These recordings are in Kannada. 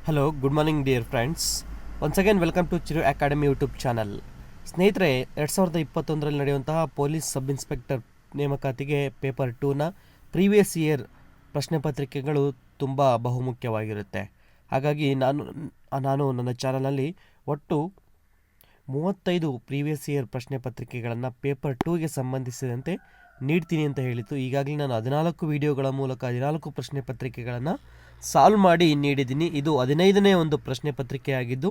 Hello good morning dear friends. Once again welcome to Chiru academy YouTube channel. ಸ್ನೇಹಿತರೆ, 2021ರಲ್ಲಿ ನಡೆಯುವಂತಹ ಪೊಲೀಸ್ ಸಬ್ ಇನ್ಸ್ಪೆಕ್ಟರ್ ನೇಮಕಾತಿಗೆ ಪೇಪರ್ 2ನ ಪ್ರೀವಿಯಸ್ ಇಯರ್ ಪ್ರಶ್ನೆ ಪತ್ರಿಕೆಗಳು ತುಂಬ ಬಹುಮುಖ್ಯವಾಗಿರುತ್ತೆ. ಹಾಗಾಗಿ ನಾನು ನನ್ನ ಚಾನಲಲ್ಲಿ ಒಟ್ಟು 35 ಪ್ರೀವಿಯಸ್ ಇಯರ್ ಪ್ರಶ್ನೆ ಪತ್ರಿಕೆಗಳನ್ನು ಪೇಪರ್ 2ಗೆ ಸಂಬಂಧಿಸಿದಂತೆ ನೀಡ್ತೀನಿ ಅಂತ ಹೇಳಿತ್ತು. ಈಗಾಗಲೇ ನಾನು 14 ವಿಡಿಯೋಗಳ ಮೂಲಕ 14 ಪ್ರಶ್ನೆ ಪತ್ರಿಕೆಗಳನ್ನು ಸಾಲ್ವ್ ಮಾಡಿ ನೀಡಿದ್ದೀನಿ. ಇದು 15ನೇ ಒಂದು ಪ್ರಶ್ನೆ ಪತ್ರಿಕೆಯಾಗಿದ್ದು,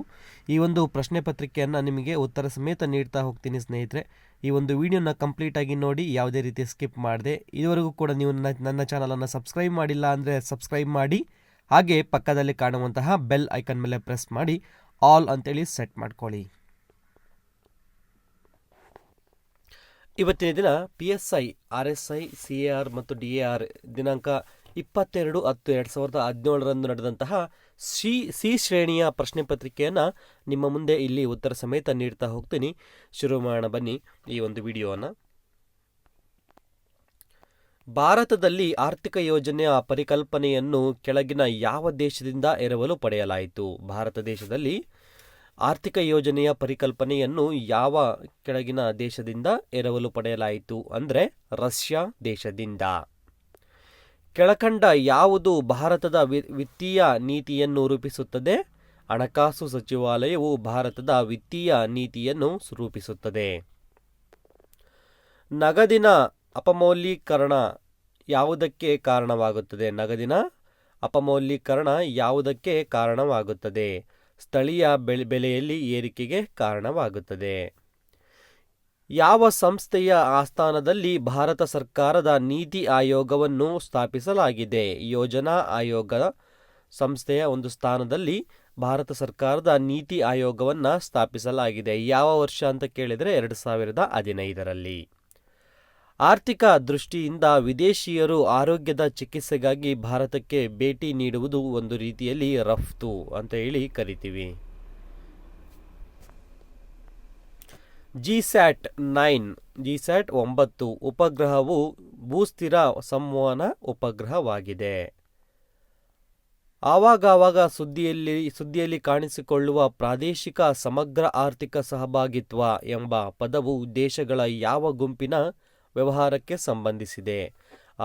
ಈ ಒಂದು ಪ್ರಶ್ನೆ ಪತ್ರಿಕೆಯನ್ನು ನಿಮಗೆ ಉತ್ತರ ಸಮೇತ ನೀಡ್ತಾ ಹೋಗ್ತೀನಿ ಸ್ನೇಹಿತರೆ. ಈ ಒಂದು ವಿಡಿಯೋನ ಕಂಪ್ಲೀಟಾಗಿ ನೋಡಿ, ಯಾವುದೇ ರೀತಿ ಸ್ಕಿಪ್ ಮಾಡದೆ. ಇದುವರೆಗೂ ಕೂಡ ನೀವು ನನ್ನ ಚಾನಲನ್ನು ಸಬ್ಸ್ಕ್ರೈಬ್ ಮಾಡಿಲ್ಲ ಅಂದರೆ ಸಬ್ಸ್ಕ್ರೈಬ್ ಮಾಡಿ, ಹಾಗೆ ಪಕ್ಕದಲ್ಲಿ ಕಾಣುವಂತಹ ಬೆಲ್ ಐಕನ್ ಮೇಲೆ ಪ್ರೆಸ್ ಮಾಡಿ ಆಲ್ ಅಂತೇಳಿ ಸೆಟ್ ಮಾಡ್ಕೊಳ್ಳಿ. ಇವತ್ತಿನ ದಿನ PSI, RSI, CAR ಮತ್ತು DAR ದಿನಾಂಕ 22/10/2017 ನಡೆದಂತಹ ಸಿ ಶ್ರೇಣಿಯ ಪ್ರಶ್ನೆ ಪತ್ರಿಕೆಯನ್ನು ನಿಮ್ಮ ಮುಂದೆ ಇಲ್ಲಿ ಉತ್ತರ ಸಮೇತ ನೀಡ್ತಾ ಹೋಗ್ತೀನಿ. ಶುರು ಮಾಡೋಣ ಬನ್ನಿ ಈ ಒಂದು ವಿಡಿಯೋವನ್ನು. ಭಾರತದಲ್ಲಿ ಆರ್ಥಿಕ ಯೋಜನೆಯ ಪರಿಕಲ್ಪನೆಯನ್ನು ಕೆಳಗಿನ ಯಾವ ದೇಶದಿಂದ ಎರವಲು ಪಡೆಯಲಾಯಿತು? ಭಾರತ ದೇಶದಲ್ಲಿ ಆರ್ಥಿಕ ಯೋಜನೆಯ ಪರಿಕಲ್ಪನೆಯನ್ನು ಯಾವ ಕೆಳಗಿನ ದೇಶದಿಂದ ಎರವಲು ಪಡೆಯಲಾಯಿತು ಅಂದರೆ ರಷ್ಯಾ ದೇಶದಿಂದ. ಕೆಳಕಂಡ ಯಾವುದು ಭಾರತದ ವಿತ್ತೀಯ ನೀತಿಯನ್ನು ರೂಪಿಸುತ್ತದೆ? ಹಣಕಾಸು ಸಚಿವಾಲಯವು ಭಾರತದ ವಿತ್ತೀಯ ನೀತಿಯನ್ನು ರೂಪಿಸುತ್ತದೆ. ನಗದಿನ ಅಪಮೌಲ್ಯೀಕರಣ ಯಾವುದಕ್ಕೆ ಕಾರಣವಾಗುತ್ತದೆ? ನಗದಿನ ಅಪಮೌಲ್ಯೀಕರಣ ಯಾವುದಕ್ಕೆ ಕಾರಣವಾಗುತ್ತದೆ? ಸ್ಥಳೀಯ ಬೆಲೆಯಲ್ಲಿ ಏರಿಕೆಗೆ ಕಾರಣವಾಗುತ್ತದೆ. ಯಾವ ಸಂಸ್ಥೆಯ ಆಸ್ಥಾನದಲ್ಲಿ ಭಾರತ ಸರ್ಕಾರದ ನೀತಿ ಆಯೋಗವನ್ನು ಸ್ಥಾಪಿಸಲಾಗಿದೆ? ಯೋಜನಾ ಆಯೋಗ ಸಂಸ್ಥೆಯ ಒಂದು ಸ್ಥಾನದಲ್ಲಿ ಭಾರತ ಸರ್ಕಾರದ ನೀತಿ ಆಯೋಗವನ್ನು ಸ್ಥಾಪಿಸಲಾಗಿದೆ. ಯಾವ ವರ್ಷ ಅಂತ ಕೇಳಿದರೆ 2015ರಲ್ಲಿ. ಆರ್ಥಿಕ ದೃಷ್ಟಿಯಿಂದ ವಿದೇಶಿಯರು ಆರೋಗ್ಯದ ಚಿಕಿತ್ಸೆಗಾಗಿ ಭಾರತಕ್ಕೆ ಭೇಟಿ ನೀಡುವುದು ಒಂದು ರೀತಿಯಲ್ಲಿ ರಫ್ತು ಅಂತ ಹೇಳಿ ಕರಿತೀವಿ. ಜಿಸ್ಯಾಟ್ 9 ಉಪಗ್ರಹವು ಭೂಸ್ಥಿರ ಸಂವಹನ ಉಪಗ್ರಹವಾಗಿದೆ. ಆವಾಗವಾಗ ಸುದ್ದಿಯಲ್ಲಿ ಕಾಣಿಸಿಕೊಳ್ಳುವ ಪ್ರಾದೇಶಿಕ ಸಮಗ್ರ ಆರ್ಥಿಕ ಸಹಭಾಗಿತ್ವ ಎಂಬ ಪದವು ದೇಶಗಳ ಯಾವ ಗುಂಪಿನ ವ್ಯವಹಾರಕ್ಕೆ ಸಂಬಂಧಿಸಿದೆ?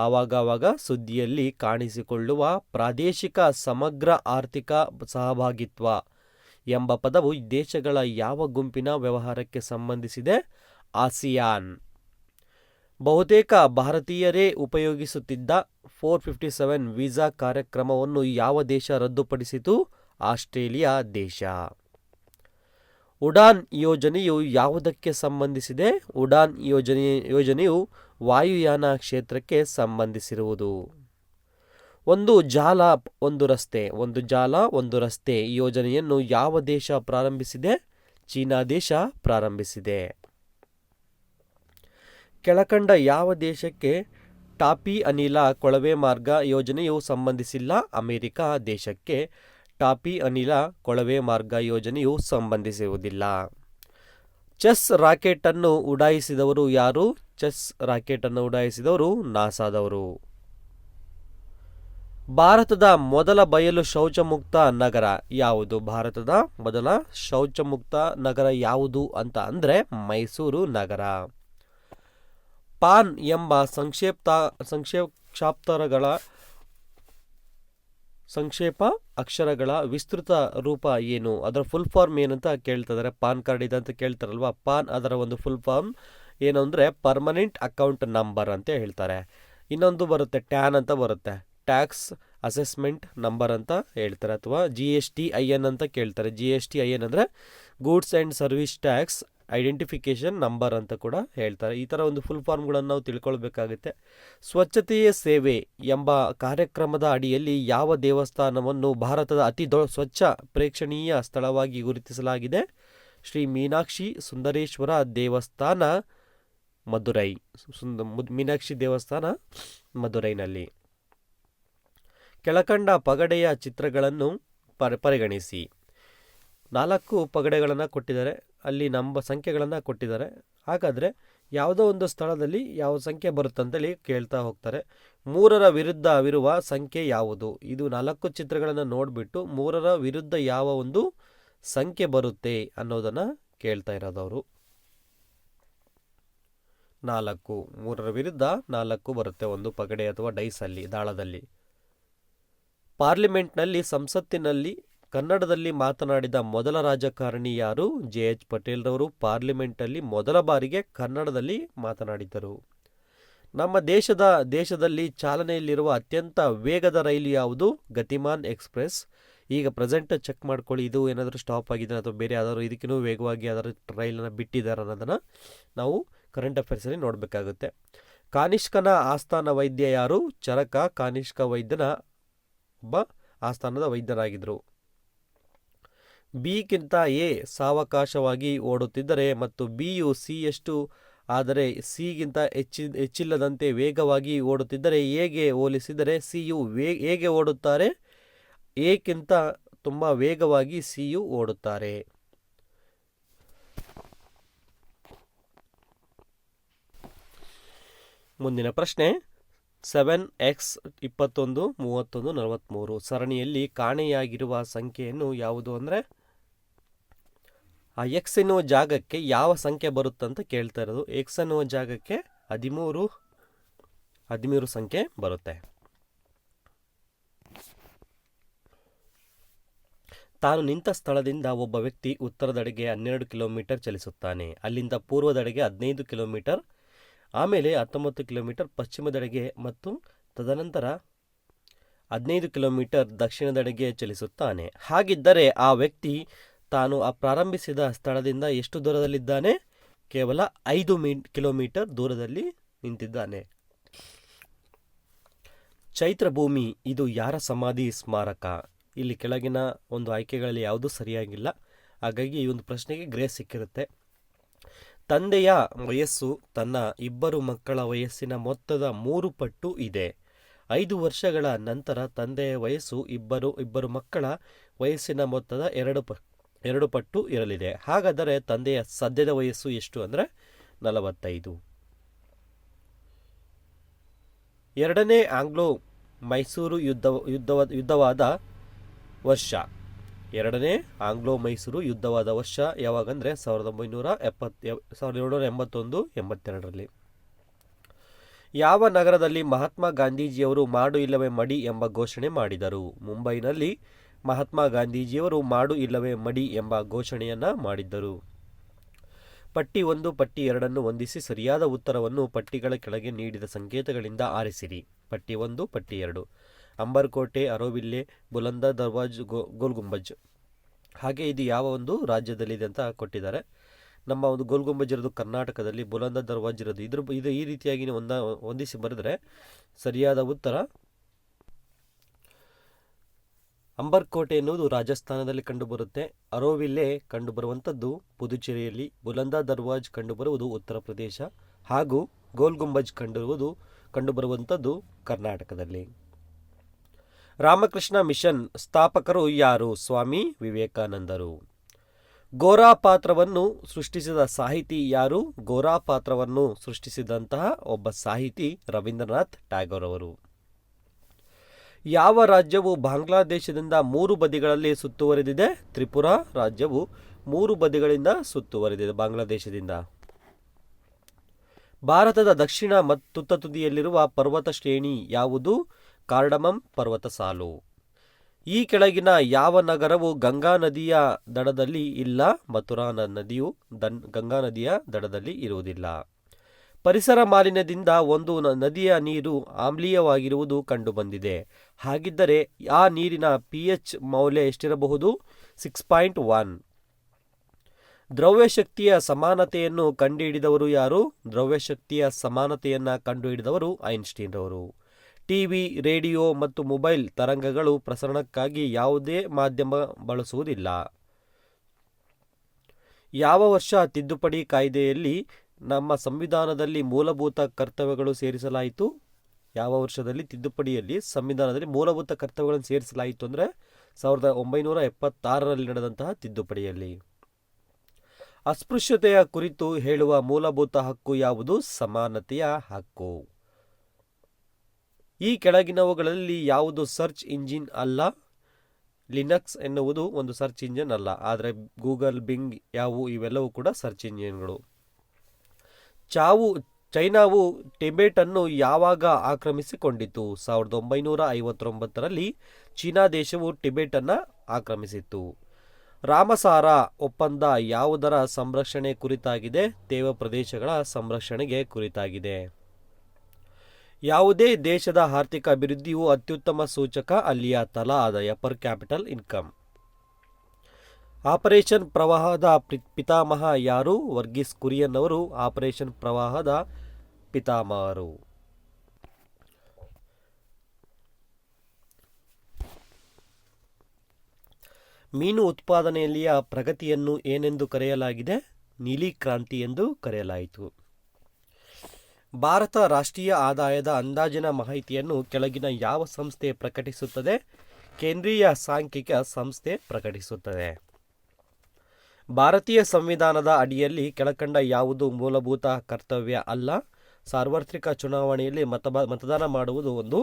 ಆವಾಗವಾಗ ಸುದ್ದಿಯಲ್ಲಿ ಕಾಣಿಸಿಕೊಳ್ಳುವ ಪ್ರಾದೇಶಿಕ ಸಮಗ್ರ ಆರ್ಥಿಕ ಸಹಭಾಗಿತ್ವ ಎಂಬ ಪದವು ದೇಶಗಳ ಯಾವ ಗುಂಪಿನ ವ್ಯವಹಾರಕ್ಕೆ ಸಂಬಂಧಿಸಿದೆ? ಆಸಿಯಾನ್. ಬಹುತೇಕ ಭಾರತೀಯರೇ ಉಪಯೋಗಿಸುತ್ತಿದ್ದ 457 ವೀಸಾ ಕಾರ್ಯಕ್ರಮವನ್ನು ಯಾವ ದೇಶ ರದ್ದುಪಡಿಸಿತು? ಆಸ್ಟ್ರೇಲಿಯಾ ದೇಶ. ಉಡಾನ್ ಯೋಜನೆಯು ಯಾವುದಕ್ಕೆ ಸಂಬಂಧಿಸಿದೆ? ಉಡಾನ್ ಯೋಜನೆಯು ವಾಯುಯಾನ ಕ್ಷೇತ್ರಕ್ಕೆ ಸಂಬಂಧಿಸಿರುವುದು. ಒಂದು ಜಾಲ ಒಂದು ರಸ್ತೆ ಯೋಜನೆಯನ್ನು ಯಾವ ದೇಶ ಪ್ರಾರಂಭಿಸಿದೆ? ಚೀನಾ ದೇಶ ಪ್ರಾರಂಭಿಸಿದೆ. ಕೆಳಕಂಡ ಯಾವ ದೇಶಕ್ಕೆ ಟಾಪಿ ಅನಿಲ ಕೊಳವೆ ಮಾರ್ಗ ಯೋಜನೆಯು ಸಂಬಂಧಿಸಿಲ್ಲ? ಅಮೆರಿಕ ದೇಶಕ್ಕೆ ಟಾಪಿ ಅನಿಲ ಕೊಳವೆ ಮಾರ್ಗ ಯೋಜನೆಯು ಸಂಬಂಧಿಸುವುದಿಲ್ಲ. ಚೆಸ್ ರಾಕೆಟನ್ನು ಉಡಾಯಿಸಿದವರು ಯಾರು? ಚೆಸ್ ರಾಕೆಟನ್ನು ಉಡಾಯಿಸಿದವರು ನಾಸಾದವರು. ಭಾರತದ ಮೊದಲ ಬಯಲು ಶೌಚಮುಕ್ತ ನಗರ ಯಾವುದು? ಭಾರತದ ಮೊದಲ ಶೌಚಮುಕ್ತ ನಗರ ಯಾವುದು ಅಂತ ಅಂದರೆ ಮೈಸೂರು ನಗರ. ಪಾನ್ ಎಂಬ ಸಂಕ್ಷೇಪ ಅಕ್ಷರಗಳ ವಿಸ್ತೃತ ರೂಪ ಏನು? ಅದರ ಫುಲ್ ಫಾರ್ಮ್ ಏನಂತ ಕೇಳ್ತಿದ್ದಾರೆ. ಪಾನ್ ಕಾರ್ಡ್ ಇದೆ ಅಂತ ಕೇಳ್ತಾರಲ್ವ. ಪಾನ್ ಅದರ ಒಂದು ಫುಲ್ ಫಾರ್ಮ್ ಏನು ಅಂದರೆ ಪರ್ಮನೆಂಟ್ ಅಕೌಂಟ್ ನಂಬರ್ ಅಂತ ಹೇಳ್ತಾರೆ. ಇನ್ನೊಂದು ಬರುತ್ತೆ ಟ್ಯಾನ್ ಅಂತ ಬರುತ್ತೆ, ಟ್ಯಾಕ್ಸ್ ಅಸೆಸ್ಮೆಂಟ್ ನಂಬರ್ ಅಂತ ಹೇಳ್ತಾರೆ, ಅಥವಾ GSTIN ಅಂತ ಕೇಳ್ತಾರೆ. GSTIN ಅಂದರೆ goods and service tax identification number ಅಂತ ಕೂಡ ಹೇಳ್ತಾರೆ. ಈ ಥರ ಒಂದು ಫುಲ್ ಫಾರ್ಮ್ಗಳನ್ನು ನಾವು ತಿಳ್ಕೊಳ್ಬೇಕಾಗುತ್ತೆ. ಸ್ವಚ್ಛತೆಯೇ ಸೇವೆ ಎಂಬ ಕಾರ್ಯಕ್ರಮದ ಅಡಿಯಲ್ಲಿ ಯಾವ ದೇವಸ್ಥಾನವನ್ನು ಭಾರತದ ಅತಿ ಸ್ವಚ್ಛ ಪ್ರೇಕ್ಷಣೀಯ ಸ್ಥಳವಾಗಿ ಗುರುತಿಸಲಾಗಿದೆ? ಶ್ರೀ ಮೀನಾಕ್ಷಿ ಸುಂದರೇಶ್ವರ ದೇವಸ್ಥಾನ ಮದುರೈ. ಮೀನಾಕ್ಷಿ ದೇವಸ್ಥಾನ ಮದುರೈನಲ್ಲಿ. ಕೆಳಕಂಡ ಪಗಡೆಯ ಚಿತ್ರಗಳನ್ನು ಪರಿಗಣಿಸಿ. 4 ಪಗಡೆಗಳನ್ನು ಕೊಟ್ಟಿದ್ದಾರೆ, ಅಲ್ಲಿ ಸಂಖ್ಯೆಗಳನ್ನು ಕೊಟ್ಟಿದ್ದಾರೆ. ಹಾಗಾದರೆ ಯಾವುದೋ ಒಂದು ಸ್ಥಳದಲ್ಲಿ ಯಾವ ಸಂಖ್ಯೆ ಬರುತ್ತಂತೇಳಿ ಕೇಳ್ತಾ ಹೋಗ್ತಾರೆ. 3ರ ವಿರುದ್ಧವಿರುವ ಸಂಖ್ಯೆ ಯಾವುದು? ಇದು 4 ಚಿತ್ರಗಳನ್ನು ನೋಡಿಬಿಟ್ಟು 3ರ ವಿರುದ್ಧ ಯಾವ ಒಂದು ಸಂಖ್ಯೆ ಬರುತ್ತೆ ಅನ್ನೋದನ್ನು ಕೇಳ್ತಾ ಇರೋದು ಅವರು. 4, 3ರ ವಿರುದ್ಧ 4 ಬರುತ್ತೆ ಒಂದು ಪಗಡೆ ಅಥವಾ ಡೈಸಲ್ಲಿ, ದಾಳದಲ್ಲಿ. ಪಾರ್ಲಿಮೆಂಟ್ನಲ್ಲಿ, ಸಂಸತ್ತಿನಲ್ಲಿ ಕನ್ನಡದಲ್ಲಿ ಮಾತನಾಡಿದ ಮೊದಲ ರಾಜಕಾರಣಿ ಯಾರು? JH ಪಟೇಲ್ರವರು ಪಾರ್ಲಿಮೆಂಟಲ್ಲಿ ಮೊದಲ ಬಾರಿಗೆ ಕನ್ನಡದಲ್ಲಿ ಮಾತನಾಡಿದರು. ನಮ್ಮ ದೇಶದಲ್ಲಿ ಚಾಲನೆಯಲ್ಲಿರುವ ಅತ್ಯಂತ ವೇಗದ ರೈಲು ಯಾವುದು? ಗತಿಮಾನ್ ಎಕ್ಸ್ಪ್ರೆಸ್. ಈಗ ಪ್ರೆಸೆಂಟ್ ಚೆಕ್ ಮಾಡ್ಕೊಳ್ಳಿ, ಇದು ಏನಾದರೂ ಸ್ಟಾಪ್ ಆಗಿದೆ ಅಥವಾ ಬೇರೆ ಯಾವ್ದಾದ್ರು ಇದಕ್ಕಿನ್ನೂ ವೇಗವಾಗಿ ಯಾವ್ದಾದ್ರು ರೈಲನ್ನು ಬಿಟ್ಟಿದ್ದಾರೆ ಅನ್ನೋದನ್ನು ನಾವು ಕರೆಂಟ್ ಅಫೇರ್ಸಲ್ಲಿ ನೋಡಬೇಕಾಗುತ್ತೆ. ಕಾನಿಷ್ಕನ ಆಸ್ಥಾನ ವೈದ್ಯ ಯಾರು? ಚರಕ ಕಾನಿಷ್ಕ ವೈದ್ಯನ ಒಬ್ಬ ಆಸ್ಥಾನದ ವೈದ್ಯರಾಗಿದ್ದರು. ಬಿಗಿಂತ ಎ ಸಾವಕಾಶವಾಗಿ ಓಡುತ್ತಿದ್ದರೆ ಮತ್ತು ಬಿಯು ಸಿಯಷ್ಟು ಆದರೆ ಸಿಗಿಂತ ಹೆಚ್ಚಿಲ್ಲದಂತೆ ವೇಗವಾಗಿ ಓಡುತ್ತಿದ್ದರೆ ಎಗೆ ಹೋಲಿಸಿದರೆ ಸಿಯು ಹೇಗೆ ಓಡುತ್ತಾರೆ? ಎಗಿಂತ ತುಂಬ ವೇಗವಾಗಿ ಸಿಯು ಓಡುತ್ತಾರೆ. ಮುಂದಿನ ಪ್ರಶ್ನೆ 7x 21 31 43 ಸರಣಿಯಲ್ಲಿ ಕಾಣೆಯಾಗಿರುವ ಸಂಖ್ಯೆಯನ್ನು ಯಾವುದು ಅಂದರೆ ಆ ಎಕ್ಸ್ ಎನ್ನುವ ಜಾಗಕ್ಕೆ ಯಾವ ಸಂಖ್ಯೆ ಬರುತ್ತಂತ ಕೇಳ್ತಾ ಇರೋದು. ಎಕ್ಸ್ ಎನ್ನುವ ಜಾಗಕ್ಕೆ 13 ಸಂಖ್ಯೆ ಬರುತ್ತೆ. ತಾನು ನಿಂತ ಸ್ಥಳದಿಂದ ಒಬ್ಬ ವ್ಯಕ್ತಿ ಉತ್ತರದೆಡೆಗೆ 12 ಕಿಲೋಮೀಟರ್ ಚಲಿಸುತ್ತಾನೆ. ಅಲ್ಲಿಂದ ಪೂರ್ವದೆಡೆಗೆ 15 ಕಿಲೋಮೀಟರ್, ಆಮೇಲೆ 19 ಕಿಲೋಮೀಟರ್ ಪಶ್ಚಿಮದೆಡೆಗೆ ಮತ್ತು ತದನಂತರ 15 ಕಿಲೋಮೀಟರ್ ದಕ್ಷಿಣದೆಡೆಗೆ ಚಲಿಸುತ್ತಾನೆ. ಹಾಗಿದ್ದರೆ ಆ ವ್ಯಕ್ತಿ ತಾನು ಪ್ರಾರಂಭಿಸಿದ ಸ್ಥಳದಿಂದ ಎಷ್ಟು ದೂರದಲ್ಲಿದ್ದಾನೆ? ಕೇವಲ 5 ಕಿಲೋಮೀಟರ್ ದೂರದಲ್ಲಿ ನಿಂತಿದ್ದಾನೆ. ಚೈತ್ರಭೂಮಿ ಇದು ಯಾರ ಸಮಾಧಿ ಸ್ಮಾರಕ? ಇಲ್ಲಿ ಕೆಳಗಿನ ಒಂದು ಆಯ್ಕೆಗಳಲ್ಲಿ ಯಾವುದೂ ಸರಿಯಾಗಿಲ್ಲ, ಹಾಗಾಗಿ ಈ ಒಂದು ಪ್ರಶ್ನೆಗೆ ಗ್ರೇಸ್ ಸಿಕ್ಕಿರುತ್ತೆ. ತಂದೆಯ ವಯಸ್ಸು ತನ್ನ 2 ಮಕ್ಕಳ ವಯಸ್ಸಿನ ಮೊತ್ತದ 3 ಪಟ್ಟು ಇದೆ. 5 ವರ್ಷಗಳ ನಂತರ ತಂದೆಯ ವಯಸ್ಸು ಇಬ್ಬರು ಮಕ್ಕಳ ವಯಸ್ಸಿನ ಮೊತ್ತದ 2 ಪಟ್ಟು ಇರಲಿದೆ. ಹಾಗಾದರೆ ತಂದೆಯ ಸದ್ಯದ ವಯಸ್ಸು ಎಷ್ಟು ಅಂದರೆ 45. ಎರಡನೇ ಆಂಗ್ಲೋ ಮೈಸೂರು ಯುದ್ಧವಾದ ವರ್ಷ. ಎರಡನೇ ಆಂಗ್ಲೋ ಮೈಸೂರು ಯುದ್ಧವಾದ ವರ್ಷ ಯಾವಾಗಂದರೆ 1781-82ರಲ್ಲಿ. ಯಾವ ನಗರದಲ್ಲಿ ಮಹಾತ್ಮ ಗಾಂಧೀಜಿಯವರು ಮಾಡು ಇಲ್ಲವೇ ಮಡಿ ಎಂಬ ಘೋಷಣೆ ಮಾಡಿದರು? ಮುಂಬೈನಲ್ಲಿ ಮಹಾತ್ಮ ಗಾಂಧೀಜಿಯವರು ಮಾಡು ಇಲ್ಲವೇ ಮಡಿ ಎಂಬ ಘೋಷಣೆಯನ್ನು ಮಾಡಿದ್ದರು. ಪಟ್ಟಿ 1 ಪಟ್ಟಿ 2 ಹೊಂದಿಸಿ ಸರಿಯಾದ ಉತ್ತರವನ್ನು ಪಟ್ಟಿಗಳ ಕೆಳಗೆ ನೀಡಿದ ಸಂಕೇತಗಳಿಂದ ಆರಿಸಿರಿ. ಪಟ್ಟಿ 1 ಪಟ್ಟಿ 2 ಅಂಬರ್ಕೋಟೆ, ಅರೋವಿಲ್ಲೆ, ಬುಲಂದ ದರ್ವಾಜ್, ಗೋಲ್ ಗುಂಬಜ್. ಹಾಗೆ ಇದು ಯಾವ ಒಂದು ರಾಜ್ಯದಲ್ಲಿದೆ ಅಂತ ಕೊಟ್ಟಿದ್ದಾರೆ. ನಮ್ಮ ಒಂದು ಗೋಲ್ ಗುಂಬಜ್ ಇರೋದು ಕರ್ನಾಟಕದಲ್ಲಿ, ಬುಲಂದ ದರ್ವಾಜ್ ಇರೋದು ಇದು ಈ ರೀತಿಯಾಗಿ ಹೊಂದಿಸಿ ಬರೆದರೆ ಸರಿಯಾದ ಉತ್ತರ ಅಂಬರ್ಕೋಟೆ ಎನ್ನುವುದು ರಾಜಸ್ಥಾನದಲ್ಲಿ ಕಂಡುಬರುತ್ತೆ. ಅರೋವಿಲ್ಲೆ ಕಂಡುಬರುವಂಥದ್ದು ಪುದುಚೇರಿಯಲ್ಲಿ, ಬುಲಂದ ದರ್ವಾಜ್ ಕಂಡುಬರುವುದು ಉತ್ತರ ಪ್ರದೇಶ ಹಾಗೂ ಗೋಲ್ ಗುಂಬಜ್ ಕಂಡುಬರುವಂಥದ್ದು ಕರ್ನಾಟಕದಲ್ಲಿ. ರಾಮಕೃಷ್ಣ ಮಿಷನ್ ಸ್ಥಾಪಕರು ಯಾರು? ಸ್ವಾಮಿ ವಿವೇಕಾನಂದರು. ಗೋರಾ ಪಾತ್ರವನ್ನು ಸೃಷ್ಟಿಸಿದ ಸಾಹಿತಿ ಯಾರು? ಗೋರಾ ಪಾತ್ರವನ್ನು ಸೃಷ್ಟಿಸಿದಂತಹ ಒಬ್ಬ ಸಾಹಿತಿ ರವೀಂದ್ರನಾಥ್ ಟ್ಯಾಗೋರ್ ಅವರು. ಯಾವ ರಾಜ್ಯವು ಬಾಂಗ್ಲಾದೇಶದಿಂದ 3 ಬದಿಗಳಲ್ಲಿ ಸುತ್ತುವರಿದಿದೆ? ತ್ರಿಪುರಾ ರಾಜ್ಯವು 3 ಬದಿಗಳಿಂದ ಸುತ್ತುವರಿದಿದೆ ಬಾಂಗ್ಲಾದೇಶದಿಂದ. ಭಾರತದ ದಕ್ಷಿಣ ಮತ್ತು ತುತ್ತ ತುದಿಯಲ್ಲಿರುವ ಪರ್ವತ ಶ್ರೇಣಿ ಯಾವುದು? ಕಾರ್ಡಮಮ್ ಪರ್ವತ ಸಾಲು. ಈ ಕೆಳಗಿನ ಯಾವ ನಗರವು ಗಂಗಾ ನದಿಯ ದಡದಲ್ಲಿ ಇಲ್ಲ? ಮಥುರಾ ನದಿಯು ಗಂಗಾ ನದಿಯ ದಡದಲ್ಲಿ ಇರುವುದಿಲ್ಲ. ಪರಿಸರ ಮಾಲಿನ್ಯದಿಂದ ಒಂದು ನದಿಯ ನೀರು ಆಮ್ಲೀಯವಾಗಿರುವುದು ಕಂಡುಬಂದಿದೆ. ಹಾಗಿದ್ದರೆ ಆ ನೀರಿನ pH ಮೌಲ್ಯ ಎಷ್ಟಿರಬಹುದು? 6.1. ದ್ರವ್ಯಶಕ್ತಿಯ ಸಮಾನತೆಯನ್ನು ಕಂಡುಹಿಡಿದವರು ಯಾರು? ದ್ರವ್ಯಶಕ್ತಿಯ ಸಮಾನತೆಯನ್ನು ಕಂಡುಹಿಡಿದವರು ಐನ್ಸ್ಟೀನ್ ರವರು. ಟಿವಿ, ರೇಡಿಯೋ ಮತ್ತು ಮೊಬೈಲ್ ತರಂಗಗಳು ಪ್ರಸರಣಕ್ಕಾಗಿ ಯಾವುದೇ ಮಾಧ್ಯಮ ಬಳಸುವುದಿಲ್ಲ. ಯಾವ ವರ್ಷ ತಿದ್ದುಪಡಿ ಕಾಯ್ದೆಯಲ್ಲಿ ನಮ್ಮ ಸಂವಿಧಾನದಲ್ಲಿ ಮೂಲಭೂತ ಕರ್ತವ್ಯಗಳು ಸೇರಿಸಲಾಯಿತು? ಯಾವ ವರ್ಷದಲ್ಲಿ ತಿದ್ದುಪಡಿಯಲ್ಲಿ ಸಂವಿಧಾನದಲ್ಲಿ ಮೂಲಭೂತ ಕರ್ತವ್ಯಗಳನ್ನು ಸೇರಿಸಲಾಯಿತು ಅಂದರೆ 1976ರಲ್ಲಿ ನಡೆದಂತಹ ತಿದ್ದುಪಡಿಯಲ್ಲಿ. ಅಸ್ಪೃಶ್ಯತೆಯ ಕುರಿತು ಹೇಳುವ ಮೂಲಭೂತ ಹಕ್ಕು ಯಾವುದು? ಸಮಾನತೆಯ ಹಕ್ಕು. ಈ ಕೆಳಗಿನವುಗಳಲ್ಲಿ ಯಾವುದು ಸರ್ಚ್ ಇಂಜಿನ್ ಅಲ್ಲ? ಲಿನಕ್ಸ್ ಎನ್ನುವುದು ಒಂದು ಸರ್ಚ್ ಇಂಜಿನ್ ಅಲ್ಲ, ಆದರೆ ಗೂಗಲ್, ಬಿಂಗ್ ಇವೆಲ್ಲವೂ ಕೂಡ ಸರ್ಚ್ ಇಂಜಿನ್ಗಳು. ಚೈನಾವು ಟಿಬೆಟನ್ನು ಯಾವಾಗ ಆಕ್ರಮಿಸಿಕೊಂಡಿತು? 1959ರಲ್ಲಿ ಚೀನಾ ದೇಶವು ಟಿಬೆಟನ್ನು ಆಕ್ರಮಿಸಿತು. ರಾಮಸಾರ ಒಪ್ಪಂದ ಯಾವುದರ ಸಂರಕ್ಷಣೆ ಕುರಿತಾಗಿದೆ? ತೇವ ಪ್ರದೇಶಗಳ ಸಂರಕ್ಷಣೆಗೆ ಕುರಿತಾಗಿದೆ. ಯಾವುದೇ ದೇಶದ ಆರ್ಥಿಕ ಅಭಿವೃದ್ಧಿಯು ಅತ್ಯುತ್ತಮ ಸೂಚಕ ಅಲ್ಲಿಯ ತಲಾ ಆದಾಯ, ಪರ್ ಕ್ಯಾಪಿಟಲ್ ಇನ್ಕಮ್. ಆಪರೇಷನ್ ಪ್ರವಾಹದ ಪಿತಾಮಹ ಯಾರು? ವರ್ಗೀಸ್ ಕುರಿಯನ್ ಅವರು ಆಪರೇಷನ್ ಪ್ರವಾಹದ ಪಿತಾಮಹರು. ಮೀನು ಉತ್ಪಾದನೆಯಲ್ಲಿಯ ಪ್ರಗತಿಯನ್ನು ಏನೆಂದು ಕರೆಯಲಾಗಿದೆ? ನೀಲಿ ಕ್ರಾಂತಿ ಎಂದು ಕರೆಯಲಾಯಿತು. ಭಾರತ ರಾಷ್ಟ್ರೀಯ ಆದಾಯದ ಅಂದಾಜಿನ ಮಾಹಿತಿಯನ್ನು ಕೆಳಗಿನ ಯಾವ ಸಂಸ್ಥೆ ಪ್ರಕಟಿಸುತ್ತದೆ? ಕೇಂದ್ರೀಯ ಸಾಂಖ್ಯಿಕ ಸಂಸ್ಥೆ ಪ್ರಕಟಿಸುತ್ತದೆ. ಭಾರತೀಯ ಸಂವಿಧಾನದ ಅಡಿಯಲ್ಲಿ ಕೆಳಕಂಡ ಯಾವುದು ಮೂಲಭೂತ ಕರ್ತವ್ಯ ಅಲ್ಲ? ಸಾರ್ವತ್ರಿಕ ಚುನಾವಣೆಯಲ್ಲಿ ಮತದಾನ ಮಾಡುವುದು ಒಂದು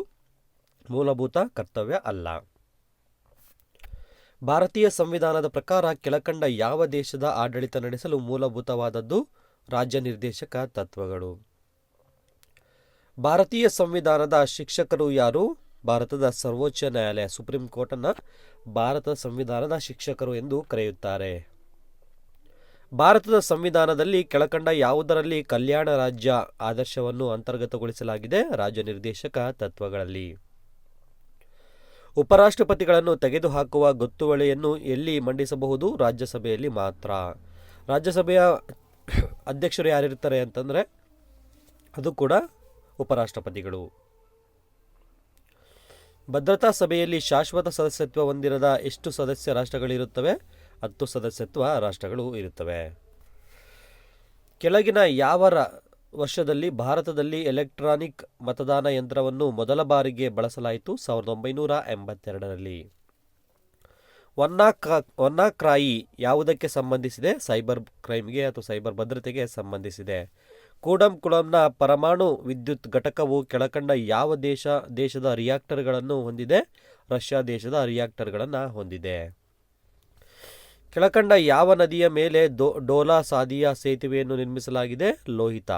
ಮೂಲಭೂತ ಕರ್ತವ್ಯ ಅಲ್ಲ. ಭಾರತೀಯ ಸಂವಿಧಾನದ ಪ್ರಕಾರ ಕೆಳಕಂಡ ಯಾವ ದೇಶದ ಆಡಳಿತ ನಡೆಸಲು ಮೂಲಭೂತವಾದದ್ದು? ರಾಜ್ಯ ನಿರ್ದೇಶಕ ತತ್ವಗಳು. ಭಾರತೀಯ ಸಂವಿಧಾನದ ಶಿಕ್ಷಕರು ಯಾರು? ಭಾರತದ ಸರ್ವೋಚ್ಚ ನ್ಯಾಯಾಲಯ, ಸುಪ್ರೀಂ ಕೋರ್ಟನ್ನು ಭಾರತದ ಸಂವಿಧಾನದ ಶಿಕ್ಷಕರು ಎಂದು ಕರೆಯುತ್ತಾರೆ. ಭಾರತದ ಸಂವಿಧಾನದಲ್ಲಿ ಕೆಳಕಂಡ ಯಾವುದರಲ್ಲಿ ಕಲ್ಯಾಣ ರಾಜ್ಯ ಆದರ್ಶವನ್ನು ಅಂತರ್ಗತಗೊಳಿಸಲಾಗಿದೆ? ರಾಜ್ಯ ನಿರ್ದೇಶಕ ತತ್ವಗಳಲ್ಲಿ. ಉಪರಾಷ್ಟ್ರಪತಿಗಳನ್ನು ತೆಗೆದುಹಾಕುವ ಗೊತ್ತುವಳಿಯನ್ನು ಎಲ್ಲಿ ಮಂಡಿಸಬಹುದು? ರಾಜ್ಯಸಭೆಯಲ್ಲಿ ಮಾತ್ರ. ರಾಜ್ಯಸಭೆಯ ಅಧ್ಯಕ್ಷರು ಯಾರಿರ್ತಾರೆ ಅಂತಂದರೆ ಅದು ಕೂಡ ಉಪರಾಷ್ಟ್ರಪತಿಗಳು. ಭದ್ರತಾ ಸಭೆಯಲ್ಲಿ ಶಾಶ್ವತ ಸದಸ್ಯತ್ವ ಹೊಂದಿರದ ಎಷ್ಟು ಸದಸ್ಯ ರಾಷ್ಟ್ರಗಳಿರುತ್ತವೆ? 10 ಸದಸ್ಯತ್ವ ರಾಷ್ಟ್ರಗಳು ಇರುತ್ತವೆ. ಕೆಳಗಿನ ಯಾವ ವರ್ಷದಲ್ಲಿ ಭಾರತದಲ್ಲಿ ಎಲೆಕ್ಟ್ರಾನಿಕ್ ಮತದಾನ ಯಂತ್ರವನ್ನು ಮೊದಲ ಬಾರಿಗೆ ಬಳಸಲಾಯಿತು? 1982ರಲ್ಲಿ. ವನ್ನಾಕ್ರಾಯಿ ಯಾವುದಕ್ಕೆ ಸಂಬಂಧಿಸಿದೆ? ಸೈಬರ್ ಕ್ರೈಮ್ಗೆ ಅಥವಾ ಸೈಬರ್ ಭದ್ರತೆಗೆ ಸಂಬಂಧಿಸಿದೆ. ಕೂಡಂಕುಳಂನ ಪರಮಾಣು ವಿದ್ಯುತ್ ಘಟಕವು ಕೆಳಕಂಡ ಯಾವ ದೇಶದ ರಿಯಾಕ್ಟರ್ಗಳನ್ನು ಹೊಂದಿದೆ? ರಷ್ಯಾ ದೇಶದ ರಿಯಾಕ್ಟರ್ಗಳನ್ನು ಹೊಂದಿದೆ. ಕೆಳಕಂಡ ಯಾವ ನದಿಯ ಮೇಲೆ ಡೋಲಾ ಸಾದಿಯಾ ಸೇತುವೆಯನ್ನು ನಿರ್ಮಿಸಲಾಗಿದೆ? ಲೋಹಿತ.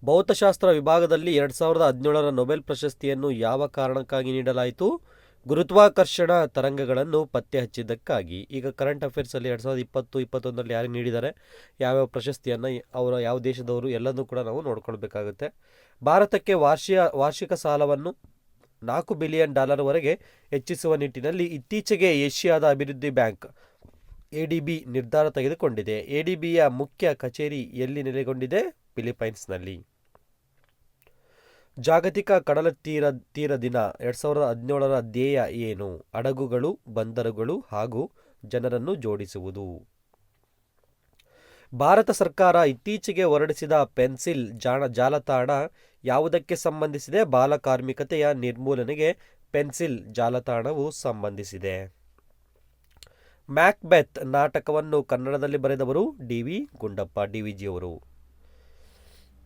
ಭೌತಶಾಸ್ತ್ರ ವಿಭಾಗದಲ್ಲಿ 2017ರ ನೊಬೆಲ್ ಪ್ರಶಸ್ತಿಯನ್ನು ಯಾವ ಕಾರಣಕ್ಕಾಗಿ ನೀಡಲಾಯಿತು? ಗುರುತ್ವಾಕರ್ಷಣ ತರಂಗಗಳನ್ನು ಪತ್ತೆ ಹಚ್ಚಿದ್ದಕ್ಕಾಗಿ. ಈಗ ಕರೆಂಟ್ ಅಫೇರ್ಸಲ್ಲಿ 2020-21ರಲ್ಲಿ ಯಾರಿಗೆ ನೀಡಿದ್ದಾರೆ, ಯಾವ್ಯಾವ ಪ್ರಶಸ್ತಿಯನ್ನು, ಅವರ ಯಾವ ದೇಶದವರು, ಎಲ್ಲದೂ ಕೂಡ ನಾವು ನೋಡ್ಕೊಳ್ಬೇಕಾಗುತ್ತೆ. ಭಾರತಕ್ಕೆ ವಾರ್ಷಿಕ ಸಾಲವನ್ನು $4 ಬಿಲಿಯನ್ ವರೆಗೆ ಹೆಚ್ಚಿಸುವ ನಿಟ್ಟಿನಲ್ಲಿ ಇತ್ತೀಚೆಗೆ ಏಷ್ಯಾದ ಅಭಿವೃದ್ಧಿ ಬ್ಯಾಂಕ್ ADB ನಿರ್ಧಾರ ತೆಗೆದುಕೊಂಡಿದೆ. ADBಯ ಮುಖ್ಯ ಕಚೇರಿ ಎಲ್ಲಿ ನೆಲೆಗೊಂಡಿದೆ? ಫಿಲಿಪೈನ್ಸ್ನಲ್ಲಿ. ಜಾಗತಿಕ ಕಡಲ ತೀರ ದಿನ 2017ರ ಧ್ಯೇಯ ಏನು? ಹಡಗುಗಳು, ಬಂದರುಗಳು ಹಾಗೂ ಜನರನ್ನು ಜೋಡಿಸುವುದು. ಭಾರತ ಸರ್ಕಾರ ಇತ್ತೀಚೆಗೆ ಹೊರಡಿಸಿದ ಪೆನ್ಸಿಲ್ ಜಾಲತಾಣ ಯಾವುದಕ್ಕೆ ಸಂಬಂಧಿಸಿದೆ? ಬಾಲಕಾರ್ಮಿಕತೆಯ ನಿರ್ಮೂಲನೆಗೆ ಪೆನ್ಸಿಲ್ ಜಾಲತಾಣವು ಸಂಬಂಧಿಸಿದೆ. ಮ್ಯಾಕ್ಬೆತ್ ನಾಟಕವನ್ನು ಕನ್ನಡದಲ್ಲಿ ಬರೆದವರು DV ಗುಂಡಪ್ಪ, DVG ಅವರು.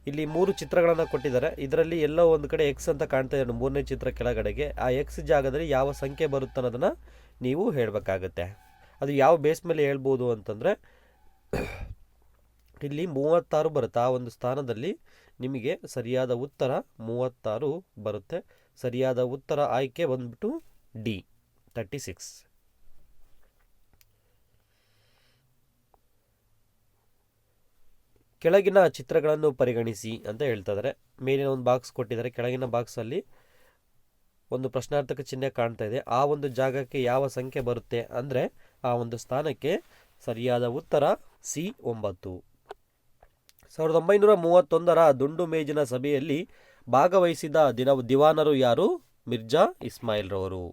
ಇಲ್ಲಿ 3 ಚಿತ್ರಗಳನ್ನು ಕೊಟ್ಟಿದ್ದಾರೆ. ಇದರಲ್ಲಿ ಎಲ್ಲೋ ಒಂದು ಕಡೆ X ಅಂತ ಕಾಣ್ತಾ ಇದೆ. 3ನೇ ಚಿತ್ರ ಕೆಳಗಡೆಗೆ ಆ X ಜಾಗದಲ್ಲಿ ಯಾವ ಸಂಖ್ಯೆ ಬರುತ್ತೆ ಅನ್ನೋದನ್ನು ನೀವು ಹೇಳಬೇಕಾಗತ್ತೆ. ಅದು ಯಾವ ಬೇಸ್ ಮೇಲೆ ಹೇಳ್ಬೋದು ಅಂತಂದರೆ ಇಲ್ಲಿ 36 ಬರುತ್ತೆ. ಆ ಒಂದು ಸ್ಥಾನದಲ್ಲಿ ನಿಮಗೆ ಸರಿಯಾದ ಉತ್ತರ 36 ಬರುತ್ತೆ. ಸರಿಯಾದ ಉತ್ತರ ಆಯ್ಕೆ ಬಂದ್ಬಿಟ್ಟು D 36. ಕೆಳಗಿನ ಚಿತ್ರಗಳನ್ನು ಪರಿಗಣಿಸಿ ಅಂತ ಹೇಳ್ತಾ ಇದ್ದಾರೆ. ಮೇಲಿನ ಒಂದು ಬಾಕ್ಸ್ ಕೊಟ್ಟಿದ್ದಾರೆ, ಕೆಳಗಿನ ಬಾಕ್ಸಲ್ಲಿ ಒಂದು ಪ್ರಶ್ನಾರ್ಥಕ ಚಿಹ್ನೆ ಕಾಣ್ತಾ ಇದೆ. ಆ ಒಂದು ಜಾಗಕ್ಕೆ ಯಾವ ಸಂಖ್ಯೆ ಬರುತ್ತೆ ಅಂದರೆ ಆ ಒಂದು ಸ್ಥಾನಕ್ಕೆ ಸರಿಯಾದ ಉತ್ತರ C 9. 1931ರ ದುಂಡು ಮೇಜಿನ ಸಭೆಯಲ್ಲಿ ಭಾಗವಹಿಸಿದ ದಿವಾನರು ಯಾರು? ಮಿರ್ಜಾ ಇಸ್ಮಾಯಿಲ್ ರವರು.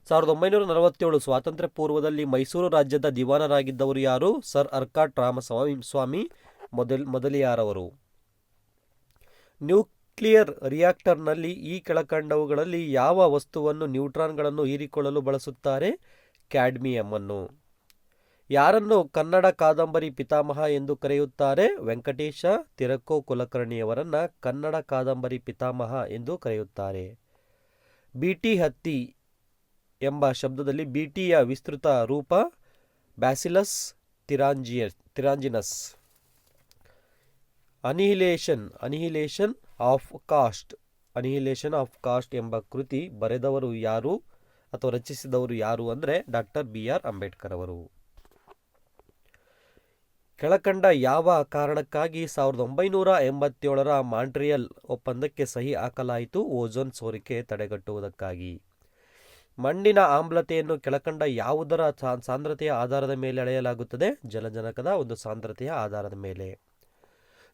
1947 ಸ್ವಾತಂತ್ರ್ಯ ಪೂರ್ವದಲ್ಲಿ ಮೈಸೂರು ರಾಜ್ಯದ ದಿವಾನರಾಗಿದ್ದವರು ಯಾರು? ಸರ್ ಅರ್ಕಾಟ್ ರಾಮಸ್ವಾಮಿ ಮೊದಲಿಯಾರವರು. ನ್ಯೂಕ್ಲಿಯರ್ ರಿಯಾಕ್ಟರ್ನಲ್ಲಿ ಈ ಕೆಳಕಂಡವುಗಳಲ್ಲಿ ಯಾವ ವಸ್ತುವನ್ನು ನ್ಯೂಟ್ರಾನ್ಗಳನ್ನು ಹೀರಿಕೊಳ್ಳಲು ಬಳಸುತ್ತಾರೆ? ಕ್ಯಾಡ್ಮಿಯಂ ಅನ್ನು. ಯಾರನ್ನು ಕನ್ನಡ ಕಾದಂಬರಿ ಪಿತಾಮಹ ಎಂದು ಕರೆಯುತ್ತಾರೆ? ವೆಂಕಟೇಶ ತಿರಕೋ ಕುಲಕರ್ಣಿಯವರನ್ನು ಕನ್ನಡ ಕಾದಂಬರಿ ಪಿತಾಮಹ ಎಂದು ಕರೆಯುತ್ತಾರೆ. ಬೀಟಿ ಹತ್ತಿ ಎಂಬ ಶಬ್ದದಲ್ಲಿ ಬೀಟಿಯ ವಿಸ್ತೃತ ರೂಪ ಬ್ಯಾಸಿಲಸ್ ತಿರಾಂಜಿನಸ್. ಅನಿಹಿಲೇಷನ್ ಆಫ್ ಕಾಸ್ಟ್ ಎಂಬ ಕೃತಿ ಬರೆದವರು ಯಾರು ಅಥವಾ ರಚಿಸಿದವರು ಯಾರು ಅಂದರೆ ಡಾಕ್ಟರ್ BR ಅಂಬೇಡ್ಕರ್ ಅವರು. ಕೆಳಕಂಡ ಯಾವ ಕಾರಣಕ್ಕಾಗಿ 1987ರ ಮಾಂಟ್ರಿಯಲ್ ಒಪ್ಪಂದಕ್ಕೆ ಸಹಿ ಹಾಕಲಾಯಿತು? ಓಝೋನ್ ಸೋರಿಕೆ ತಡೆಗಟ್ಟುವುದಕ್ಕಾಗಿ. ಮಣ್ಣಿನ ಆಮ್ಲತೆಯನ್ನು ಕೆಳಕಂಡ ಯಾವುದರ ಸಾಂದ್ರತೆಯ ಆಧಾರದ ಮೇಲೆ ಅಳೆಯಲಾಗುತ್ತದೆ? ಜಲಜನಕದ ಒಂದು ಸಾಂದ್ರತೆಯ ಆಧಾರದ ಮೇಲೆ.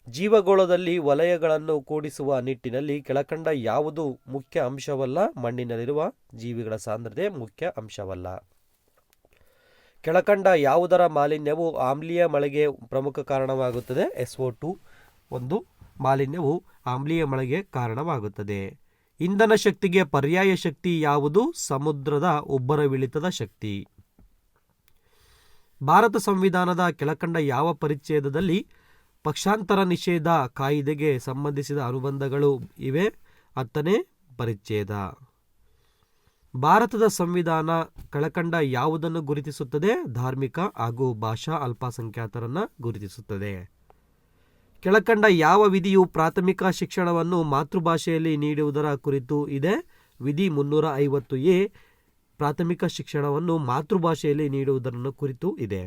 ಜೀವಗೋಳದಲ್ಲಿ ವಲಯಗಳನ್ನು ಕೂಡಿಸುವ ನಿಟ್ಟಿನಲ್ಲಿ ಕೆಳಕಂಡ ಯಾವುದು ಮುಖ್ಯ ಅಂಶವಲ್ಲ? ಮಣ್ಣಿನಲ್ಲಿರುವ ಜೀವಿಗಳ ಸಾಂದ್ರತೆ ಮುಖ್ಯ ಅಂಶವಲ್ಲ. ಕೆಳಕಂಡ ಯಾವುದರ ಮಾಲಿನ್ಯವು ಆಮ್ಲೀಯ ಮಳೆಗೆ ಪ್ರಮುಖ ಕಾರಣವಾಗುತ್ತದೆ? SO2 ಒಂದು ಮಾಲಿನ್ಯವು ಆಮ್ಲೀಯ ಮಳೆಗೆ ಕಾರಣವಾಗುತ್ತದೆ. ಇಂಧನ ಶಕ್ತಿಗೆ ಪರ್ಯಾಯ ಶಕ್ತಿ ಯಾವುದು? ಸಮುದ್ರದ ಉಬ್ಬರವಿಳಿತದ ಶಕ್ತಿ. ಭಾರತ ಸಂವಿಧಾನದ ಕೆಳಕಂಡ ಯಾವ ಪರಿಚ್ಛೇದದಲ್ಲಿ ಪಕ್ಷಾಂತರ ನಿಷೇಧ ಕಾಯಿದೆಗೆ ಸಂಬಂಧಿಸಿದ ಅನುಬಂಧಗಳು ಇವೆ? 10ನೇ ಪರಿಚ್ಛೇದ. ಭಾರತದ ಸಂವಿಧಾನ ಕೆಳಕಂಡ ಯಾವುದನ್ನು ಗುರುತಿಸುತ್ತದೆ? ಧಾರ್ಮಿಕ ಹಾಗೂ ಭಾಷಾ ಅಲ್ಪಸಂಖ್ಯಾತರನ್ನು ಗುರುತಿಸುತ್ತದೆ. ಕೆಳಕಂಡ ಯಾವ ವಿಧಿಯು ಪ್ರಾಥಮಿಕ ಶಿಕ್ಷಣವನ್ನು ಮಾತೃಭಾಷೆಯಲ್ಲಿ ನೀಡುವುದರ ಕುರಿತು ಇದೆ? ವಿಧಿ 350A ಪ್ರಾಥಮಿಕ ಶಿಕ್ಷಣವನ್ನು ಮಾತೃಭಾಷೆಯಲ್ಲಿ ನೀಡುವುದರ ಕುರಿತು ಇದೆ.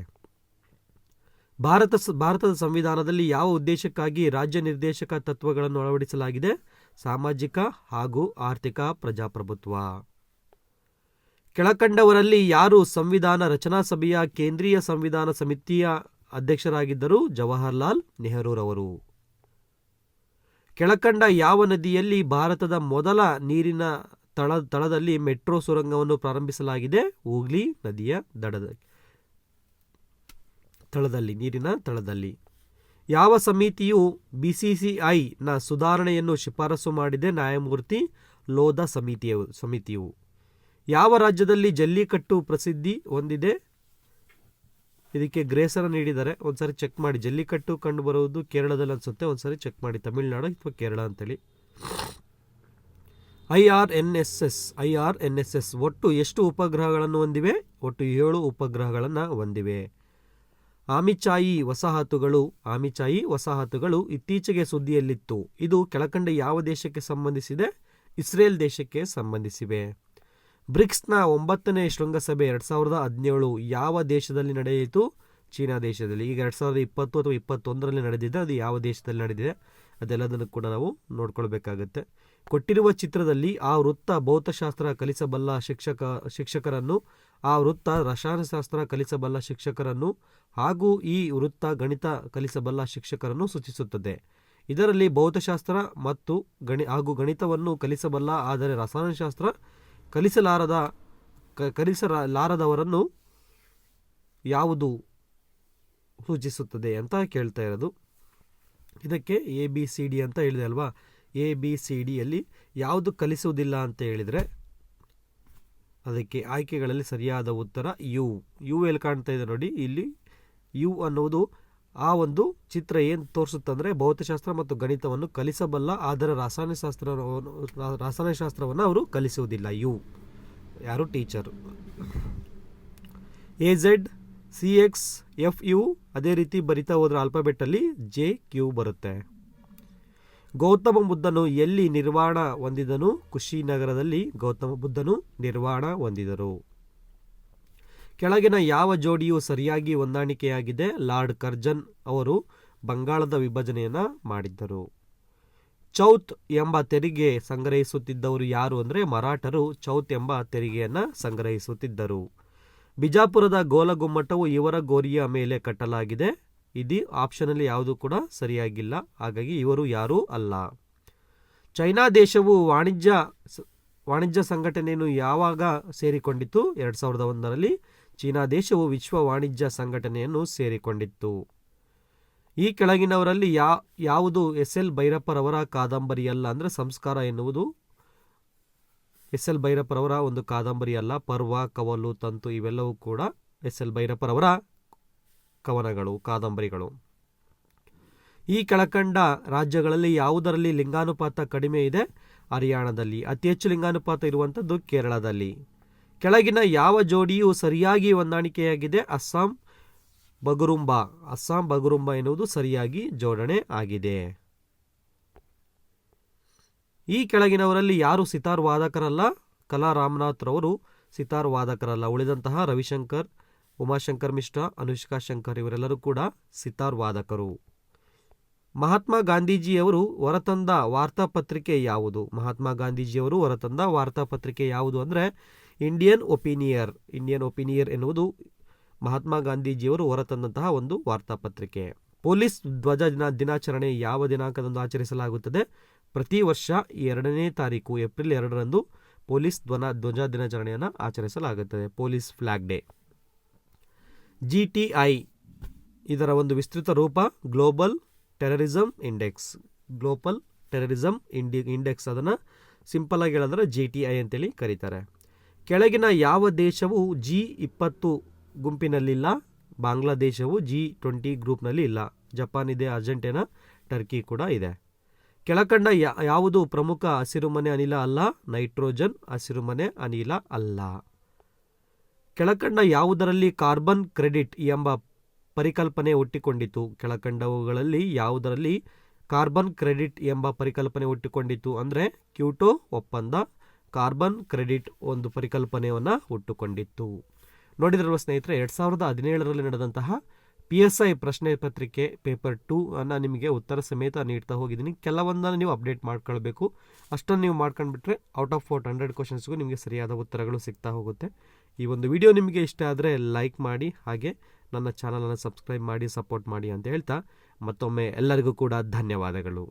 ಭಾರತದ ಸಂವಿಧಾನದಲ್ಲಿ ಯಾವ ಉದ್ದೇಶಕ್ಕಾಗಿ ರಾಜ್ಯ ನಿರ್ದೇಶಕ ತತ್ವಗಳನ್ನು ಅಳವಡಿಸಲಾಗಿದೆ? ಸಾಮಾಜಿಕ ಹಾಗೂ ಆರ್ಥಿಕ ಪ್ರಜಾಪ್ರಭುತ್ವ. ಕೆಳಕಂಡವರಲ್ಲಿ ಯಾರು ಸಂವಿಧಾನ ರಚನಾ ಸಭೆಯ ಕೇಂದ್ರೀಯ ಸಂವಿಧಾನ ಸಮಿತಿಯ ಅಧ್ಯಕ್ಷರಾಗಿದ್ದರು? ಜವಾಹರ್ಲಾಲ್ ನೆಹರೂರವರು. ಕೆಳಕಂಡ ಯಾವ ನದಿಯಲ್ಲಿ ಭಾರತದ ಮೊದಲ ನೀರಿನ ತಳದಲ್ಲಿ ಮೆಟ್ರೋ ಸುರಂಗವನ್ನು ಪ್ರಾರಂಭಿಸಲಾಗಿದೆ? ಹೂಗ್ಲಿ ನದಿಯ ನೀರಿನ ತಳದಲ್ಲಿ. ಯಾವ ಸಮಿತಿಯು BCCI ನ ಸುಧಾರಣೆಯನ್ನು ಶಿಫಾರಸು ಮಾಡಿದೆ? ನ್ಯಾಯಮೂರ್ತಿ ಲೋಧಾ ಸಮಿತಿಯು. ಯಾವ ರಾಜ್ಯದಲ್ಲಿ ಜಲ್ಲಿಕಟ್ಟು ಪ್ರಸಿದ್ಧಿ ಹೊಂದಿದೆ? ಇದಕ್ಕೆ ಗ್ರೇಸನ್ನು ನೀಡಿದ್ದಾರೆ, ಒಂದ್ಸರಿ ಚೆಕ್ ಮಾಡಿ. ಜಲ್ಲಿಕಟ್ಟು ಕಂಡು ಬರುವುದು ಕೇರಳದಲ್ಲಿ ಅನ್ಸುತ್ತೆ, ಒಂದ್ಸರಿ ಚೆಕ್ ಮಾಡಿ, ತಮಿಳುನಾಡು ಅಥವಾ ಕೇರಳ ಅಂತೇಳಿ. IRNSS ಒಟ್ಟು ಎಷ್ಟು ಉಪಗ್ರಹಗಳನ್ನು ಹೊಂದಿವೆ? ಒಟ್ಟು 7 ಉಪಗ್ರಹಗಳನ್ನು ಹೊಂದಿವೆ. ಆಮಿಚಾಯಿ ವಸಾಹತುಗಳು ಇತ್ತೀಚೆಗೆ ಸುದ್ದಿಯಲ್ಲಿತ್ತು. ಇದು ಕೆಳಕಂಡ ಯಾವ ದೇಶಕ್ಕೆ ಸಂಬಂಧಿಸಿದೆ? ಇಸ್ರೇಲ್ ದೇಶಕ್ಕೆ ಸಂಬಂಧಿಸಿವೆ. ಬ್ರಿಕ್ಸ್ನ 9ನೇ ಶೃಂಗಸಭೆ 2017 ಯಾವ ದೇಶದಲ್ಲಿ ನಡೆಯಿತು? ಚೀನಾ ದೇಶದಲ್ಲಿ. ಈಗ 2020 ಅಥವಾ 2021ರಲ್ಲಿ ನಡೆದಿದೆ, ಅದು ಯಾವ ದೇಶದಲ್ಲಿ ನಡೆದಿದೆ ಅದೆಲ್ಲದನ್ನು ಕೂಡ ನಾವು ನೋಡ್ಕೊಳ್ಬೇಕಾಗತ್ತೆ. ಕೊಟ್ಟಿರುವ ಚಿತ್ರದಲ್ಲಿ ಆ ವೃತ್ತ ಭೌತಶಾಸ್ತ್ರ ಕಲಿಸಬಲ್ಲ ಶಿಕ್ಷಕರನ್ನು, ಆ ವೃತ್ತ ರಸಾಯನಶಾಸ್ತ್ರ ಕಲಿಸಬಲ್ಲ ಶಿಕ್ಷಕರನ್ನು ಹಾಗೂ ಈ ವೃತ್ತ ಗಣಿತ ಕಲಿಸಬಲ್ಲ ಶಿಕ್ಷಕರನ್ನು ಸೂಚಿಸುತ್ತದೆ. ಇದರಲ್ಲಿ ಭೌತಶಾಸ್ತ್ರ ಮತ್ತು ಹಾಗೂ ಗಣಿತವನ್ನು ಕಲಿಸಬಲ್ಲ ಆದರೆ ರಸಾಯನಶಾಸ್ತ್ರ ಕಲಿಸಲಾರದವರನ್ನು ಯಾವುದು ಸೂಚಿಸುತ್ತದೆ ಅಂತ ಕೇಳ್ತಾ ಇರೋದು. ಇದಕ್ಕೆ ABCD ಅಂತ ಹೇಳಿದೆ ಅಲ್ವಾ. ABCDಯಲ್ಲಿ ಯಾವುದು ಕಲಿಸುವುದಿಲ್ಲ ಅಂತ ಹೇಳಿದರೆ ಅದಕ್ಕೆ ಆಯ್ಕೆಗಳಲ್ಲಿ ಸರಿಯಾದ ಉತ್ತರ ಯು ಎಲ್ಲಿ ಕಾಣ್ತಾ ಇದೆ ನೋಡಿ, ಇಲ್ಲಿ ಯು ಅನ್ನುವುದು ಆ ಒಂದು ಚಿತ್ರ ಏನು ತೋರಿಸುತ್ತಂದರೆ ಭೌತಶಾಸ್ತ್ರ ಮತ್ತು ಗಣಿತವನ್ನು ಕಲಿಸಬಲ್ಲ ಆದರೆ ರಾಸಾಯನಶಾಸ್ತ್ರವನ್ನು ಅವರು ಕಲಿಸುವುದಿಲ್ಲ. ಯಾರು? ಟೀಚರು. AZ CX FU ಅದೇ ರೀತಿ ಬರಿತಾ ಹೋದ್ರೆ ಆಲ್ಫಾಬೆಟ್ಟಲ್ಲಿ JQ ಬರುತ್ತೆ. ಗೌತಮ ಬುದ್ಧನು ಎಲ್ಲಿ ನಿರ್ವಾಣ ಹೊಂದಿದನು? ಕುಶಿನಗರದಲ್ಲಿ ಗೌತಮ ಬುದ್ಧನು ನಿರ್ವಾಣ ಹೊಂದಿದರು. ಕೆಳಗಿನ ಯಾವ ಜೋಡಿಯು ಸರಿಯಾಗಿ ಹೊಂದಾಣಿಕೆಯಾಗಿದೆ? ಲಾರ್ಡ್ ಕರ್ಜನ್ ಅವರು ಬಂಗಾಳದ ವಿಭಜನೆಯನ್ನು ಮಾಡಿದ್ದರು. ಚೌತ್ ಎಂಬ ತೆರಿಗೆ ಸಂಗ್ರಹಿಸುತ್ತಿದ್ದವರು ಯಾರು ಅಂದರೆ ಮರಾಠರು ಚೌತ್ ಎಂಬ ತೆರಿಗೆಯನ್ನು ಸಂಗ್ರಹಿಸುತ್ತಿದ್ದರು. ಬಿಜಾಪುರದ ಗೋಲಗುಮ್ಮಟವು ಇವರ ಗೋರಿಯ ಮೇಲೆ ಕಟ್ಟಲಾಗಿದೆ. ಇದು ಆಪ್ಷನಲ್ಲಿ ಯಾವುದು ಕೂಡ ಸರಿಯಾಗಿಲ್ಲ, ಹಾಗಾಗಿ ಇವರು ಯಾರೂ ಅಲ್ಲ. ಚೈನಾ ದೇಶವು ವಾಣಿಜ್ಯ ಸಂಘಟನೆಯನ್ನು ಯಾವಾಗ ಸೇರಿಕೊಂಡಿತು? 2001ರಲ್ಲಿ ಚೀನಾ ದೇಶವು ವಿಶ್ವ ವಾಣಿಜ್ಯ ಸಂಘಟನೆಯನ್ನು ಸೇರಿಕೊಂಡಿತ್ತು. ಈ ಕೆಳಗಿನವರಲ್ಲಿ ಯಾವುದು SL ಭೈರಪ್ಪರವರ ಕಾದಂಬರಿಯಲ್ಲ? ಅಂದರೆ ಸಂಸ್ಕಾರ ಎನ್ನುವುದು SL ಭೈರಪ್ಪರವರ ಒಂದು ಕಾದಂಬರಿ ಅಲ್ಲ. ಪರ್ವ, ಕವಲು, ತಂತು ಇವೆಲ್ಲವೂ ಕೂಡ SL ಭೈರಪ್ಪರವರ ಕವನಗಳು, ಕಾದಂಬರಿಗಳು. ಈ ಕೆಳಕಂಡ ರಾಜ್ಯಗಳಲ್ಲಿ ಯಾವುದರಲ್ಲಿ ಲಿಂಗಾನುಪಾತ ಕಡಿಮೆ ಇದೆ? ಹರಿಯಾಣದಲ್ಲಿ. ಅತಿ ಹೆಚ್ಚು ಲಿಂಗಾನುಪಾತ ಇರುವಂಥದ್ದು ಕೇರಳದಲ್ಲಿ. ಕೆಳಗಿನ ಯಾವ ಜೋಡಿಯು ಸರಿಯಾಗಿ ಹೊಂದಾಣಿಕೆಯಾಗಿದೆ? ಅಸ್ಸಾಂ ಬಗುರುಂಬ ಎನ್ನುವುದು ಸರಿಯಾಗಿ ಜೋಡಣೆ ಆಗಿದೆ. ಈ ಕೆಳಗಿನವರಲ್ಲಿ ಯಾರು ಸಿತಾರ್ ವಾದಕರಲ್ಲ? ಕಲಾ ರಾಮನಾಥ್ ರವರು ಸಿತಾರ್ ವಾದಕರಲ್ಲ. ಉಳಿದಂತಹ ರವಿಶಂಕರ್, ಉಮಾಶಂಕರ್ ಮಿಶ್ರಾ, ಅನುಷ್ಕಾ ಶಂಕರ್ ಇವರೆಲ್ಲರೂ ಕೂಡ ಸಿತಾರ್ ವಾದಕರು. ಮಹಾತ್ಮ ಗಾಂಧೀಜಿಯವರು ಹೊರತಂದ ವಾರ್ತಾಪತ್ರಿಕೆ ಯಾವುದು? ಮಹಾತ್ಮ ಗಾಂಧೀಜಿಯವರು ಹೊರತಂದ ವಾರ್ತಾಪತ್ರಿಕೆ ಯಾವುದು ಅಂದರೆ ಇಂಡಿಯನ್ ಒಪಿನಿಯರ್ ಎನ್ನುವುದು ಮಹಾತ್ಮ ಗಾಂಧೀಜಿಯವರು ಹೊರತಂದಂತಹ ಒಂದು ವಾರ್ತಾಪತ್ರಿಕೆ. ಪೊಲೀಸ್ ಧ್ವಜ ದಿನಾಚರಣೆ ಯಾವ ದಿನಾಂಕದಂದು ಆಚರಿಸಲಾಗುತ್ತದೆ? ಪ್ರತಿ ವರ್ಷ 2ನೇ ತಾರೀಕು ಏಪ್ರಿಲ್ 2ರಂದು ಪೊಲೀಸ್ ಧ್ವಜ ದಿನಾಚರಣೆಯನ್ನು ಆಚರಿಸಲಾಗುತ್ತದೆ. Police flag day. GTI ಇದರ ಒಂದು ವಿಸ್ತೃತ ರೂಪ ಗ್ಲೋಬಲ್ ಟೆರರಿಸಂ ಇಂಡೆಕ್ಸ್. ಅದನ್ನು ಸಿಂಪಲ್ ಆಗಿ ಹೇಳಿದ್ರೆ GTI ಅಂತೇಳಿ ಕರೀತಾರೆ. ಕೆಳಗಿನ ಯಾವ ದೇಶವು G20 ಗುಂಪಿನಲ್ಲಿಲ್ಲ? ಬಾಂಗ್ಲಾದೇಶವು G20 ಗ್ರೂಪ್ನಲ್ಲಿ ಇಲ್ಲ. ಜಪಾನ್ ಇದೆ, ಅರ್ಜೆಂಟೀನಾ, ಟರ್ಕಿ ಕೂಡ ಇದೆ. ಕೆಳಕಂಡ ಯಾವುದು ಪ್ರಮುಖ ಹಸಿರುಮನೆ ಅನಿಲ ಅಲ್ಲ? ನೈಟ್ರೋಜನ್ ಹಸಿರುಮನೆ ಅನಿಲ ಅಲ್ಲ. ಕೆಳಕಂಡ ಯಾವುದರಲ್ಲಿ ಕಾರ್ಬನ್ ಕ್ರೆಡಿಟ್ ಎಂಬ ಪರಿಕಲ್ಪನೆ ಹುಟ್ಟಿಕೊಂಡಿತು? ಕೆಳಕಂಡವುಗಳಲ್ಲಿ ಯಾವುದರಲ್ಲಿ ಕಾರ್ಬನ್ ಕ್ರೆಡಿಟ್ ಎಂಬ ಪರಿಕಲ್ಪನೆ ಹುಟ್ಟಿಕೊಂಡಿತು ಅಂದರೆ ಕ್ಯೋಟೋ ಒಪ್ಪಂದ ಕಾರ್ಬನ್ ಕ್ರೆಡಿಟ್ ಒಂದು ಪರಿಕಲ್ಪನೆಯನ್ನು ಹುಟ್ಟುಕೊಂಡಿತ್ತು. ನೋಡಿದ್ರಲ್ವ ಸ್ನೇಹಿತರೆ, 2017ರಲ್ಲಿ ನಡೆದಂತಹ PSI ಪ್ರಶ್ನೆ ಪತ್ರಿಕೆ ಪೇಪರ್ 2 ಅನ್ನು ನಿಮಗೆ ಉತ್ತರ ಸಮೇತ ನೀಡ್ತಾ ಹೋಗಿದ್ದೀನಿ. ಕೆಲವೊಂದನ್ನು ನೀವು ಅಪ್ಡೇಟ್ ಮಾಡ್ಕೊಳ್ಬೇಕು. ಅಷ್ಟನ್ನು ನೀವು ಮಾಡ್ಕೊಂಡ್ಬಿಟ್ರೆ ಔಟ್ ಆಫ್ 100 ಕ್ವಶನ್ಸ್ಗೂ ನಿಮಗೆ ಸರಿಯಾದ ಉತ್ತರಗಳು ಸಿಗ್ತಾ ಹೋಗುತ್ತೆ. ಈ ಒಂದು ವಿಡಿಯೋ ನಿಮಗೆ ಇಷ್ಟ ಆದರೆ ಲೈಕ್ ಮಾಡಿ, ಹಾಗೆ ನನ್ನ ಚಾನಲನ್ನು ಸಬ್ಸ್ಕ್ರೈಬ್ ಮಾಡಿ, ಸಪೋರ್ಟ್ ಮಾಡಿ ಅಂತ ಹೇಳ್ತಾ ಮತ್ತೊಮ್ಮೆ ಎಲ್ಲರಿಗೂ ಕೂಡ ಧನ್ಯವಾದಗಳು.